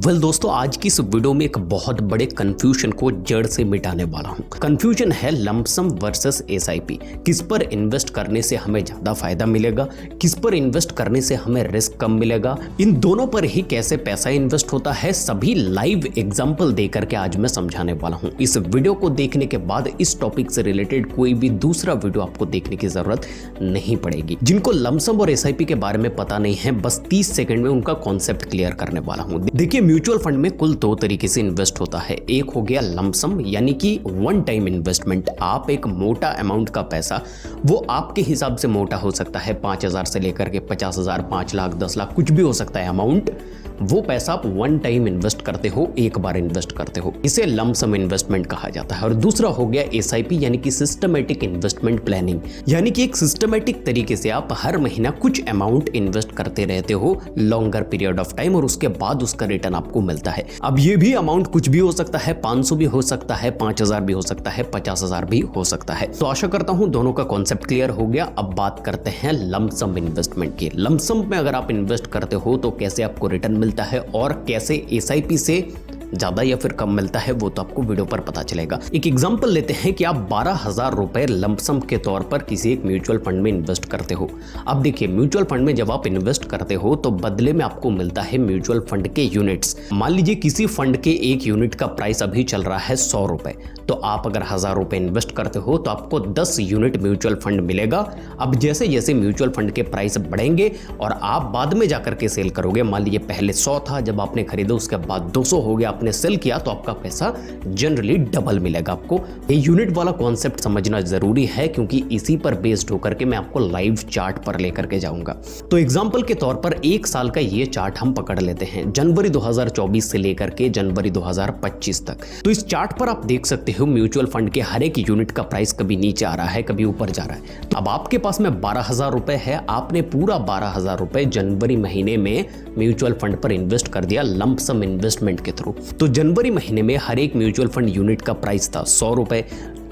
दोस्तों, आज की इस वीडियो में एक बहुत बड़े कंफ्यूजन को जड़ से मिटाने वाला हूं। कंफ्यूजन है लमसम वर्सेस एसआईपी। किस पर इन्वेस्ट करने से हमें ज्यादा फायदा मिलेगा, किस पर इन्वेस्ट करने से हमें रिस्क कम मिलेगा, इन दोनों पर ही कैसे पैसा इन्वेस्ट होता है, सभी लाइव एग्जांपल देकर के आज मैं समझाने वाला हूं। इस वीडियो को देखने के बाद इस टॉपिक से रिलेटेड कोई भी दूसरा वीडियो आपको देखने की जरूरत नहीं पड़ेगी। जिनको लमसम और एसआईपी के बारे में पता नहीं है, बस 30 सेकंड में उनका कॉन्सेप्ट क्लियर करने वाला हूं। देखिए, म्यूचुअल फंड में कुल दो तरीके से इन्वेस्ट होता है। एक हो गया लमसम, यानी कि वन टाइम इन्वेस्टमेंट। आप एक मोटा अमाउंट का पैसा, वो आपके हिसाब से मोटा हो सकता है, 5,000 से लेकर के 50,000, 5 लाख, 10 लाख, कुछ भी हो सकता है अमाउंट। वो पैसा आप वन टाइम इन्वेस्ट करते हो, एक बार इन्वेस्ट करते हो, इसे लमसम इन्वेस्टमेंट कहा जाता है। और दूसरा हो गया एसआईपी, यानी कि सिस्टमेटिक इन्वेस्टमेंट प्लानिंग, यानी कि एक सिस्टमेटिक तरीके से आप हर महीना कुछ अमाउंट इन्वेस्ट करते रहते हो लॉन्गर पीरियड ऑफ टाइम, और उसके बाद उसका रिटर्न आपको मिलता है। अब ये भी अमाउंट कुछ भी हो सकता है, 500 भी हो सकता है, 5,000 भी हो सकता है, 50,000 भी हो सकता है। तो आशा करता हूं दोनों का कॉन्सेप्ट क्लियर हो गया। अब बात करते हैं लमसम इन्वेस्टमेंट की। लमसम में अगर आप इन्वेस्ट करते हो तो कैसे आपको रिटर्न मिलता है और कैसे एसआईपी से ज्यादा या फिर कम मिलता है, वो तो आपको वीडियो पर पता चलेगा। एक एग्जांपल लेते हैं कि आप 12,000 रुपए लमसम के तौर पर किसी एक म्यूचुअल फंड में इन्वेस्ट करते हो। अब देखिए, म्यूचुअल फंड में जब आप इन्वेस्ट करते हो तो बदले में आपको मिलता है म्यूचुअल फंड के यूनिट्स। मान लीजिए किसी फंड के एक यूनिट का प्राइस अभी चल रहा है 100 रुपए, तो आप अगर 1,000 रुपए इन्वेस्ट करते हो तो आपको 10 यूनिट म्यूचुअल फंड मिलेगा। अब जैसे जैसे म्यूचुअल फंड के प्राइस बढ़ेंगे और आप बाद में जाकर के सेल करोगे, मान लीजिए पहले 100 था, जब आपने खरीदा उसके बाद 200 हो गया, आपने सेल किया, तो आपका पैसा जनरली डबल मिलेगा आपको। ये यूनिट वाला कॉन्सेप्ट समझना जरूरी है, क्योंकि इसी पर बेस्ड होकर के मैं आपको लाइव चार्ट पर लेकर के जाऊंगा। तो एग्जांपल के तौर पर एक साल का ये चार्ट हम पकड़ लेते हैं, जनवरी 2024 से लेकर के जनवरी 2025 तक। तो इस चार्ट पर आप देख सकते हो म्यूचुअल फंड के हर एक यूनिट का प्राइस कभी नीचे आ रहा है, कभी ऊपर जा रहा है। तो अब आपके पास में 12,000 रुपए है, आपने पूरा 12,000 रुपए जनवरी महीने में म्यूचुअल फंड पर इन्वेस्ट कर दिया लमसम इन्वेस्टमेंट के थ्रू। तो जनवरी महीने में हर एक म्यूचुअल फंड यूनिट का प्राइस था 100 रुपए,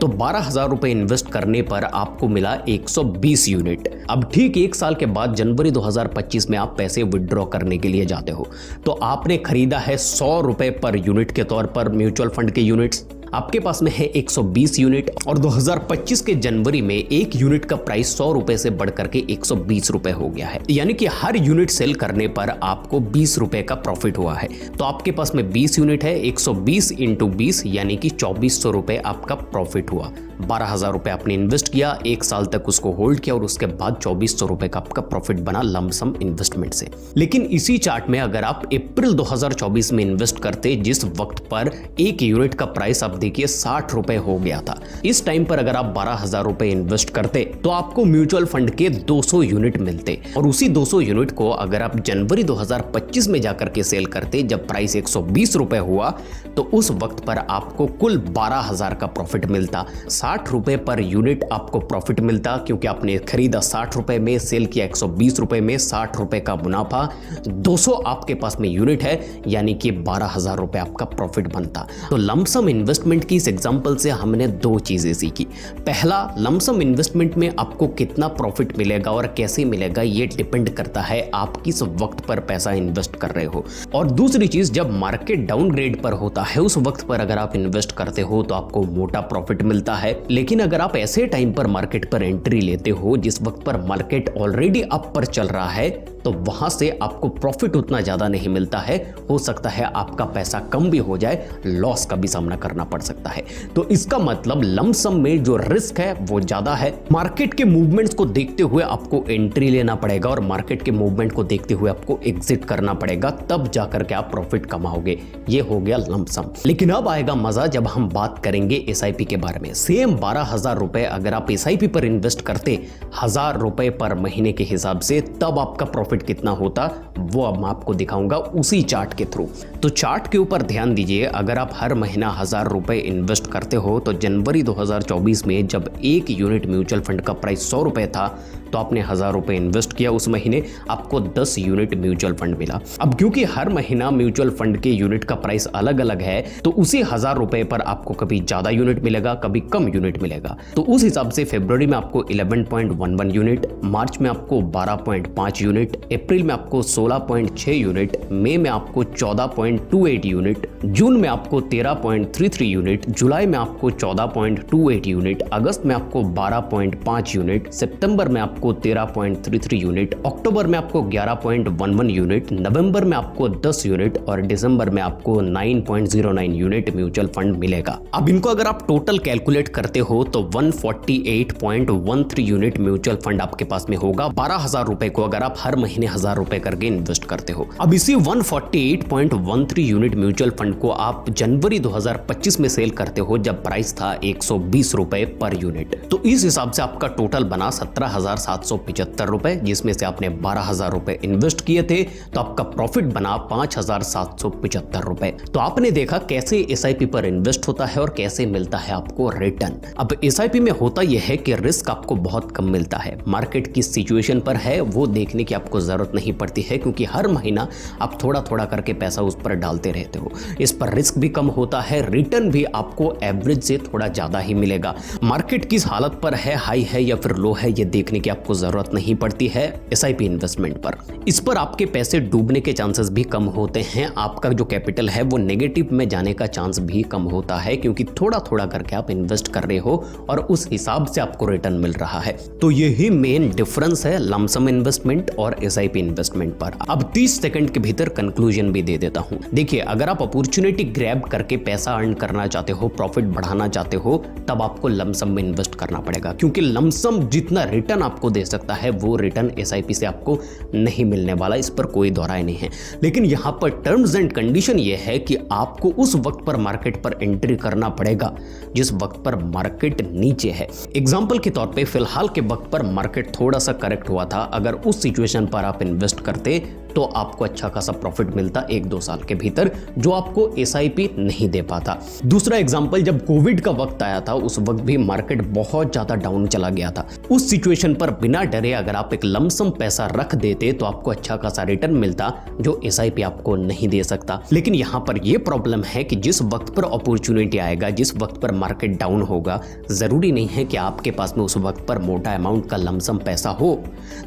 तो 12,000 रुपए इन्वेस्ट करने पर आपको मिला 120 यूनिट। अब ठीक एक साल के बाद जनवरी 2025 में आप पैसे विड्रॉ करने के लिए जाते हो, तो आपने खरीदा है 100 रुपए पर यूनिट के तौर पर म्यूचुअल फंड के यूनिट्स। आपके पास में है 120 यूनिट, और 2025 के जनवरी में एक यूनिट का प्राइस 100 रुपए से बढ़कर के 120 रुपए हो गया है, यानी कि हर यूनिट सेल करने पर आपको 20 रुपए का प्रॉफिट हुआ है। तो आपके पास में 20 यूनिट है, 120 इंटू 20 यानी कि 2400 रुपए आपका प्रॉफिट हुआ। 12,000 रुपए आपने इन्वेस्ट किया, एक साल तक उसको होल्ड किया, और उसके बाद 2400 रुपए का आपका प्रॉफिट बना लमसम इन्वेस्टमेंट से। लेकिन इसी चार्ट में अगर आप अप्रैल 2024 में इन्वेस्ट करते, जिस वक्त पर एक यूनिट का प्राइस आप देखिए 60 रुपए हो गया था, इस टाइम पर अगर आप 12,000 रुपए इन्वेस्ट करते तो आपको म्यूचुअल फंड के 200 यूनिट मिलते, और उसी 200 यूनिट को अगर आप जनवरी 2025 में जाकर के सेल करते, जब प्राइस 120 रुपए हुआ, तो उस वक्त पर आपको कुल 12,000 का प्रॉफिट मिलता। 60 रुपए पर यूनिट आपको प्रॉफिट मिलता, क्योंकि आपने खरीदा 60 रुपए में, सेल किया 120 रुपए में, 60 रुपए का मुनाफा, 200 आपके पास में यूनिट है, यानी कि 12,000 रुपए आपका प्रॉफिट बनता। तो लमसम इन्वेस्टमेंट की इस एग्जांपल से हमने दो चीजें सीखी। पहला, लमसम इन्वेस्टमेंट में आपको कितना प्रॉफिट मिलेगा और कैसे मिलेगा, ये डिपेंड करता है आप किस वक्त पर पैसा इन्वेस्ट कर रहे हो। और दूसरी चीज, जब मार्केट डाउनग्रेड पर होता है, उस वक्त पर अगर आप इन्वेस्ट करते हो तो आपको मोटा प्रॉफिट मिलता है। लेकिन अगर आप ऐसे टाइम पर मार्केट पर एंट्री लेते हो जिस वक्त पर मार्केट ऑलरेडी अप पर चल रहा है, तो वहां से आपको प्रॉफिट उतना ज्यादा नहीं मिलता है। हो सकता है आपका पैसा कम भी हो जाए, लॉस का भी सामना करना पड़ सकता है। तो इसका मतलब लमसम में जो रिस्क है वो ज्यादा है। मार्केट के मूवमेंट्स को देखते हुए आपको एंट्री लेना पड़ेगा, और मार्केट के मूवमेंट को देखते हुए आपको एग्जिट करना पड़ेगा, तब जाकर के आप प्रॉफिट कमाओगे। ये हो गया लमसम। लेकिन अब आएगा मजा जब हम बात करेंगे एसआईपी के बारे में। सेम 12,000 रुपए अगर आप एसआईपी पर इन्वेस्ट करते 1,000 रुपए पर महीने के हिसाब से, तब आपका प्रॉफिट कितना होता, वो अब मैं आपको दिखाऊंगा उसी चार्ट के थ्रू। तो चार्ट के ऊपर ध्यान दीजिए, अगर आप हर महीना 1,000 रुपए इन्वेस्ट करते हो, तो जनवरी 2024 में जब एक यूनिट म्यूचुअल फंड का प्राइस 100 रुपए था, तो आपने 1,000 रुपए इन्वेस्ट किया, उस महीने आपको 10 यूनिट म्यूचुअल फंड मिला। अब क्योंकि हर महीना म्यूचुअल फंड के यूनिट का प्राइस अलग अलग है, तो उसी 1,000 रुपए पर आपको कभी ज्यादा यूनिट मिलेगा, कभी कम यूनिट मिलेगा। तो उस हिसाब से फरवरी में आपको 11.11 यूनिट, मार्च में आपको 12.5 यूनिट, अप्रैल में आपको 16.6 यूनिट, मई में आपको 14.28 यूनिट, जून में आपको 13.33 यूनिट, जुलाई में आपको 14.28 यूनिट, अगस्त में आपको 12.5 यूनिट, सितंबर में आपको 13.33 यूनिट, अक्टूबर में आपको 11.11 यूनिट, नवंबर में आपको 10 यूनिट और दिसंबर में आपको 9.09 यूनिट म्यूचुअल फंड मिलेगा। अब इनको अगर आप टोटल कैलकुलेट करते हो तो 148.13 यूनिट म्यूचुअल फंड आपके पास में होगा 12,000 रुपए को अगर आप हर महीने 1,000 रुपए करके इन्वेस्ट करते हो। अब इसी 148.13 यूनिट म्यूचुअल फंड को आप जनवरी 2025 में सेल करते हो जब प्राइस था 120 रुपए पर यूनिट, तो इस हिसाब से आपका टोटल बना 17,775 रुपए, जिसमें से आपने 12,000 रुपए इन्वेस्ट किए थे तो आपका प्रॉफिट बना 5,775 रुपए। तो आपने देखा कैसे एसआईपी पर इन्वेस्ट होता है और कैसे मिलता है आपको रिटर्न। अब एसआईपी में होता यह है कि रिस्क आपको बहुत कम मिलता है, मार्केट की सिचुएशन पर है वो देखने की आपको जरूरत नहीं पड़ती है, क्योंकि हर महीना आप थोड़ा थोड़ा करके पैसा उस पर डालते रहते हो। इस पर रिस्क भी कम होता है, रिटर्न भी आपको एवरेज से थोड़ा ज्यादा ही मिलेगा। मार्केट किस हालत पर है, हाई है या फिर लो है, ये देखने की आपको जरूरत नहीं पड़ती है एसआईपी इन्वेस्टमेंट पर। इस पर आपके पैसे डूबने के चांसेस भी कम होते हैं, आपका जो कैपिटल है वो नेगेटिव में जाने का चांस भी कम होता है, क्योंकि थोड़ा थोड़ा करके आप इन्वेस्ट कर रहे हो और उस हिसाब से आपको रिटर्न मिल रहा है। तो यही मेन डिफरेंस है लमसम इन्वेस्टमेंट और एसआईपी इन्वेस्टमेंट पर। अब 30 सेकंड के भीतर कंक्लूजन भी दे देता हूं। देखिए, अगर आप अपॉर्चुनिटी ग्रैब करके पैसा अर्न करना चाहते हो, प्रॉफिट बढ़ाना चाहते हो, तब आपको लमसम में इन्वेस्ट करना पड़ेगा, क्योंकि लमसम जितना रिटर्न आपको दे सकता है वो रिटर्न एसआईपी से आपको नहीं मिलने वाला, इस पर कोई दोहराए नहीं है। लेकिन यहां पर टर्म्स एंड कंडीशन ये है कि आपको उस वक्त पर मार्केट पर एंट्री करना पड़ेगा जिस वक्त पर मार्केट नीचे है। एग्जांपल के तौर पे फिलहाल के वक्त पर मार्केट थोड़ा सा करेक्ट हुआ था, अगर उस सिचुएशन पर आप इन्वेस्ट करते तो आपको अच्छा खासा प्रॉफिट मिलता 1-2 साल के भीतर, जो आपको एसआईपी नहीं दे पाता। दूसरा एग्जांपल, जब कोविड का वक्त आया था उस वक्त भी मार्केट बहुत ज्यादा डाउन चला गया था। उस सिचुएशन पर बिना डरे अगर आप एक लमसम पैसा रख देते तो आपको अच्छा खासा रिटर्न मिलता, जो एसआईपी आपको नहीं दे सकता। लेकिन यहां पर यह प्रॉब्लम है कि जिस वक्त पर अपॉर्चुनिटी आएगा, जिस वक्त पर मार्केट डाउन होगा, जरूरी नहीं है कि आपके पास में उस वक्त पर मोटा अमाउंट का लमसम पैसा हो।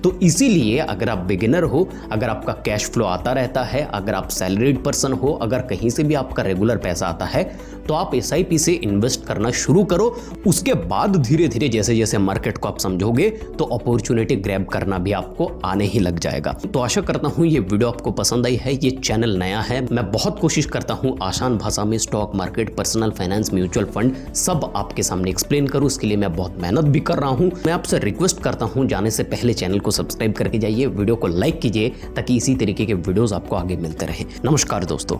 तो इसीलिए अगर आप बिगिनर हो, अगर आपका कैश फ्लो आता रहता है, अगर आप सैलरीड पर्सन हो, अगर कहीं से भी आपका रेगुलर पैसा आता है, तो आप एसआईपी से इन्वेस्ट करना शुरू करो। उसके बाद धीरे धीरे जैसे जैसे मार्केट को आप समझोगे तो अपॉर्चुनिटी ग्रैब करना भी आपको आने ही लग जाएगा। तो आशा करता हूं ये वीडियो आपको पसंद आई है। ये चैनल नया है, मैं बहुत कोशिश करता हूं आसान भाषा में stock market, personal finance, mutual fund सब आपके सामने एक्सप्लेन करूं। इसके लिए मैं बहुत मेहनत भी कर रहा हूं। मैं आपसे रिक्वेस्ट करता हूं जाने से पहले चैनल को सब्सक्राइब करके जाइए, वीडियो को लाइक कीजिए ताकि इसी तरीके के वीडियोस आपको आगे मिलते रहें। नमस्कार दोस्तों।